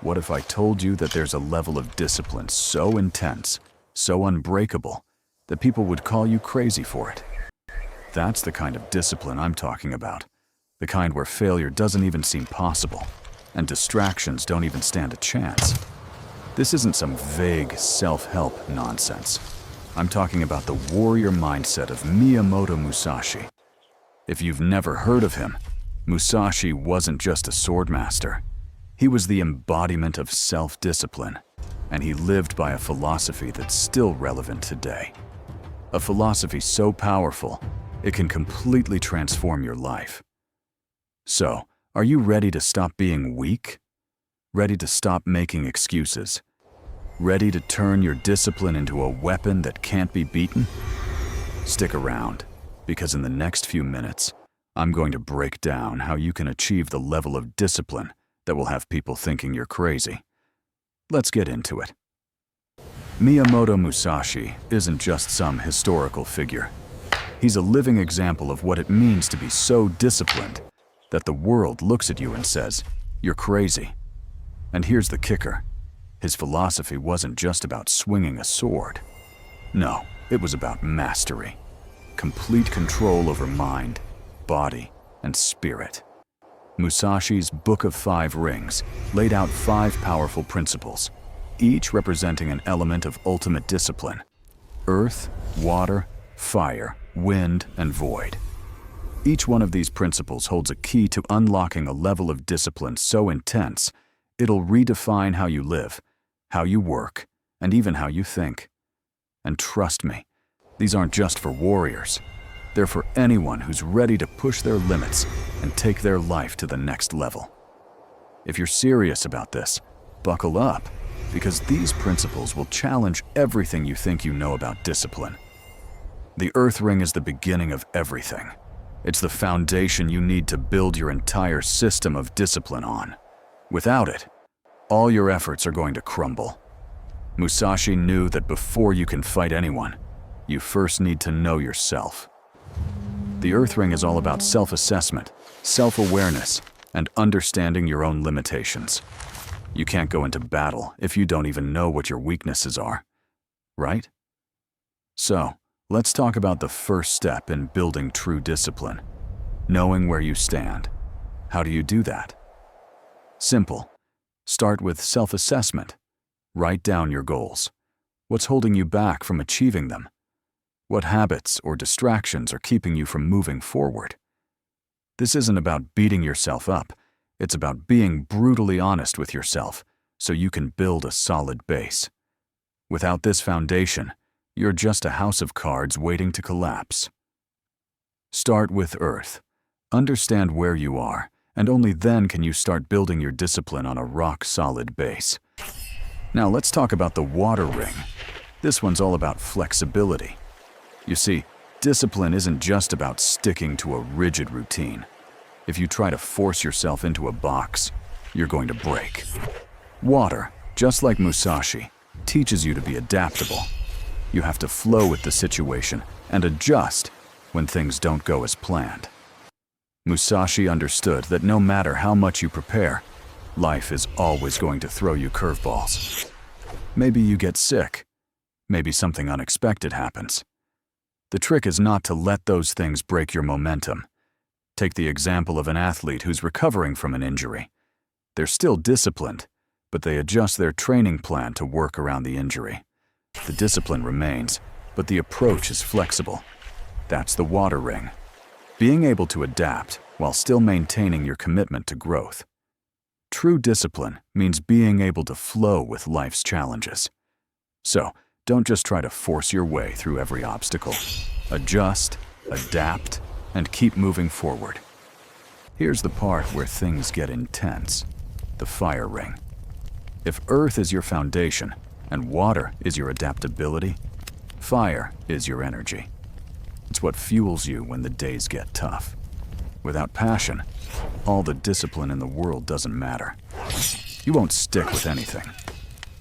What if I told you that there's a level of discipline so intense, so unbreakable, that people would call you crazy for it? That's the kind of discipline I'm talking about. The kind where failure doesn't even seem possible, and distractions don't even stand a chance. This isn't some vague self-help nonsense. I'm talking about the warrior mindset of Miyamoto Musashi. If you've never heard of him, Musashi wasn't just a swordmaster. He was the embodiment of self-discipline, and he lived by a philosophy that's still relevant today. A philosophy so powerful, it can completely transform your life. So, are you ready to stop being weak? Ready to stop making excuses? Ready to turn your discipline into a weapon that can't be beaten? Stick around, because in the next few minutes, I'm going to break down how you can achieve the level of discipline that will have people thinking you're crazy. Let's get into it. Miyamoto Musashi isn't just some historical figure. He's a living example of what it means to be so disciplined that the world looks at you and says, "You're crazy." And here's the kicker. His philosophy wasn't just about swinging a sword. No, it was about mastery. Complete control over mind, body, and spirit. Musashi's Book of 5 Rings laid out 5 powerful principles, each representing an element of ultimate discipline: earth, water, fire, wind, and void. Each one of these principles holds a key to unlocking a level of discipline so intense, it'll redefine how you live, how you work, and even how you think. And trust me, these aren't just for warriors. They're for anyone who's ready to push their limits and take their life to the next level. If you're serious about this, buckle up, because these principles will challenge everything you think you know about discipline. The Earth Ring is the beginning of everything. It's the foundation you need to build your entire system of discipline on. Without it, all your efforts are going to crumble. Musashi knew that before you can fight anyone, you first need to know yourself. The Earth Ring is all about self-assessment, self-awareness, and understanding your own limitations. You can't go into battle if you don't even know what your weaknesses are, right? So, let's talk about the first step in building true discipline: knowing where you stand. How do you do that? Simple. Start with self-assessment. Write down your goals. What's holding you back from achieving them? What habits or distractions are keeping you from moving forward? This isn't about beating yourself up. It's about being brutally honest with yourself so you can build a solid base. Without this foundation, you're just a house of cards waiting to collapse. Start with Earth. Understand where you are, and only then can you start building your discipline on a rock-solid base. Now let's talk about the Water Ring. This one's all about flexibility. You see, discipline isn't just about sticking to a rigid routine. If you try to force yourself into a box, you're going to break. Water, just like Musashi, teaches you to be adaptable. You have to flow with the situation and adjust when things don't go as planned. Musashi understood that no matter how much you prepare, life is always going to throw you curveballs. Maybe you get sick. Maybe something unexpected happens. The trick is not to let those things break your momentum. Take the example of an athlete who's recovering from an injury. They're still disciplined, but they adjust their training plan to work around the injury. The discipline remains, but the approach is flexible. That's the Water Ring. Being able to adapt while still maintaining your commitment to growth. True discipline means being able to flow with life's challenges. So, don't just try to force your way through every obstacle. Adjust, adapt, and keep moving forward. Here's the part where things get intense: the Fire Ring. If Earth is your foundation and water is your adaptability, fire is your energy. It's what fuels you when the days get tough. Without passion, all the discipline in the world doesn't matter. You won't stick with anything.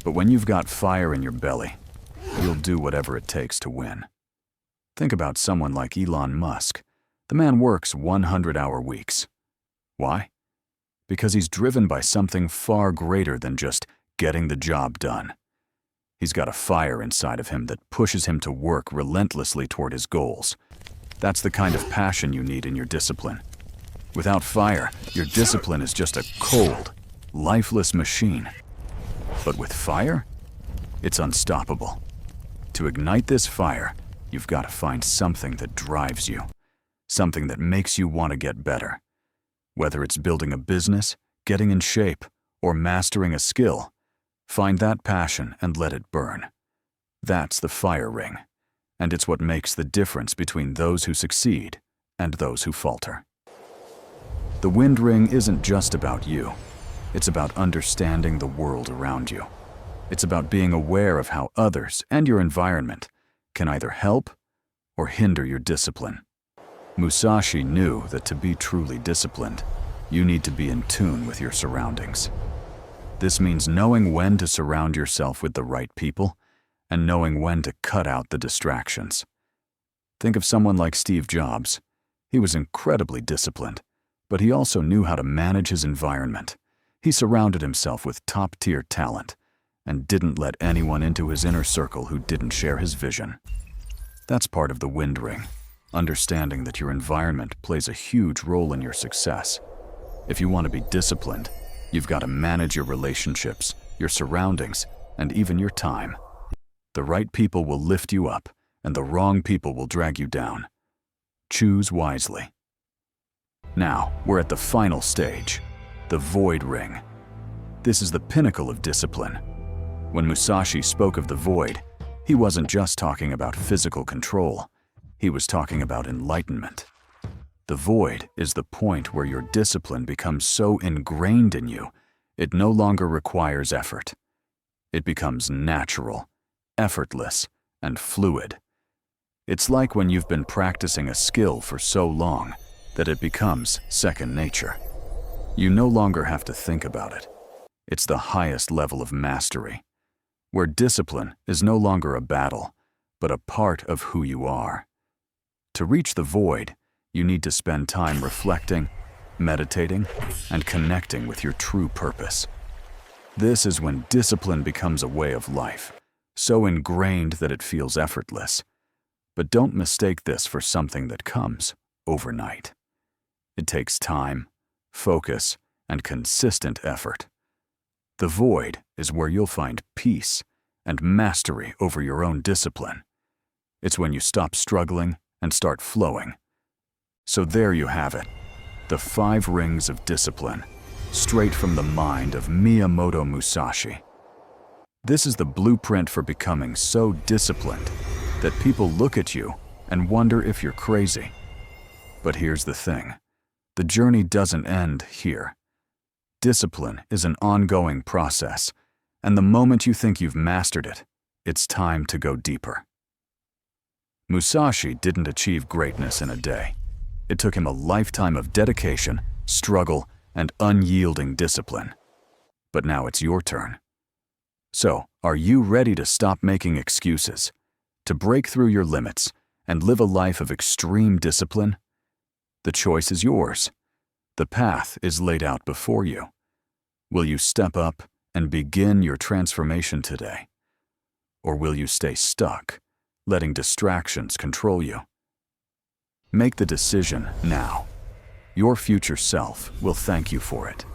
But when you've got fire in your belly, you'll do whatever it takes to win. Think about someone like Elon Musk. The man works 100-hour weeks. Why? because he's driven by something far greater than just getting the job done. He's got a fire inside of him that pushes him to work relentlessly toward his goals. That's the kind of passion you need in your discipline. Without fire, your discipline is just a cold, lifeless machine. But with fire, it's unstoppable. To ignite this fire, you've got to find something that drives you, something that makes you want to get better. Whether it's building a business, getting in shape, or mastering a skill, find that passion and let it burn. That's the fire ring, and it's what makes the difference between those who succeed and those who falter. The wind ring isn't just about you. It's about understanding the world around you. It's about being aware of how others and your environment can either help or hinder your discipline. Musashi knew that to be truly disciplined, you need to be in tune with your surroundings. This means knowing when to surround yourself with the right people and knowing when to cut out the distractions. Think of someone like Steve Jobs. He was incredibly disciplined, but he also knew how to manage his environment. He surrounded himself with top-tier talent and didn't let anyone into his inner circle who didn't share his vision. That's part of the wind ring, understanding that your environment plays a huge role in your success. If you want to be disciplined, you've got to manage your relationships, your surroundings, and even your time. The right people will lift you up, and the wrong people will drag you down. Choose wisely. Now, we're at the final stage, the void ring. This is the pinnacle of discipline. When Musashi spoke of the void, he wasn't just talking about physical control. He was talking about enlightenment. The void is the point where your discipline becomes so ingrained in you, it no longer requires effort. It becomes natural, effortless, and fluid. It's like when you've been practicing a skill for so long that it becomes second nature. You no longer have to think about it. It's the highest level of mastery, where discipline is no longer a battle, but a part of who you are. To reach the void, you need to spend time reflecting, meditating, and connecting with your true purpose. This is when discipline becomes a way of life, so ingrained that it feels effortless. But don't mistake this for something that comes overnight. It takes time, focus, and consistent effort. The void is where you'll find peace and mastery over your own discipline. It's when you stop struggling and start flowing. So there you have it, the 5 rings of discipline, straight from the mind of Miyamoto Musashi. This is the blueprint for becoming so disciplined that people look at you and wonder if you're crazy. But here's the thing, the journey doesn't end here. Discipline is an ongoing process, and the moment you think you've mastered it, it's time to go deeper. Musashi didn't achieve greatness in a day. It took him a lifetime of dedication, struggle, and unyielding discipline. But now it's your turn. So, are you ready to stop making excuses, to break through your limits, and live a life of extreme discipline? The choice is yours. The path is laid out before you. Will you step up and begin your transformation today? Or will you stay stuck, letting distractions control you? Make the decision now. Your future self will thank you for it.